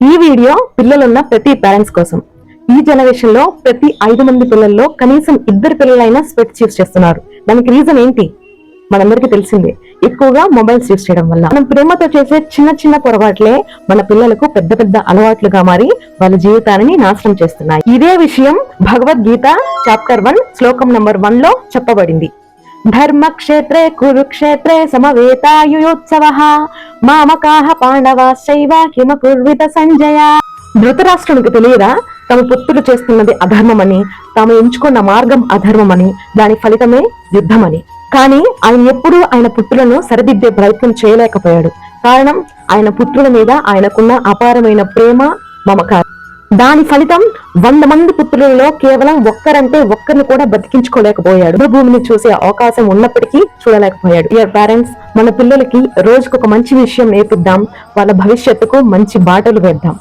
ఈ వీడియో పిల్లలున్న ప్రతి పేరెంట్స్ కోసం. ఈ జనరేషన్ లో ప్రతి 5 మంది పిల్లల్లో కనీసం 2 పిల్లలైనా స్పెట్స్ యూస్ చేస్తున్నారు. దానికి రీజన్ ఏంటి? మనందరికీ తెలిసిందే, ఎక్కువగా మొబైల్స్ యూస్ చేయడం వల్ల. మనం ప్రేమతో చేసే చిన్న చిన్న పొరపాట్లే మన పిల్లలకు పెద్ద పెద్ద అలవాట్లుగా మారి వాళ్ళ జీవితాన్ని నాశనం చేస్తున్నాయి. ఇదే విషయం భగవద్గీత చాప్టర్ 1 శ్లోకం నంబర్ 1 లో చెప్పబడింది. ధర్మక్షేత్రే కురుక్షేత్రే సమవేతాయుయోత్సవః మామకాః పాండవాశ్చైవ కిమకుర్విత సంజయ. ధృతరాష్ట్రునికి తెలియదా తమ పుత్రులు చేస్తున్నది అధర్మమని, తాము ఎంచుకున్న మార్గం అధర్మమని, దాని ఫలితమే యుద్ధమని. కానీ ఆయన ఎప్పుడూ ఆయన పుత్రులను సరిదిద్దే ప్రయత్నం చేయలేకపోయాడు. కారణం, ఆయన పుత్రుల మీద ఆయనకున్న అపారమైన ప్రేమ, మమకారం. దాని ఫలితం 100 మంది పుత్రులలో కేవలం ఒక్కరిని కూడా బతికించుకోలేకపోయాడు. భూమిని చూసే అవకాశం ఉన్నప్పటికీ చూడలేకపోయాడు. డియర్ పేరెంట్స్, మన పిల్లలకి రోజుకొక మంచి విషయం నేర్పిద్దాం. వాళ్ళ భవిష్యత్తుకు మంచి బాటలు వేద్దాం.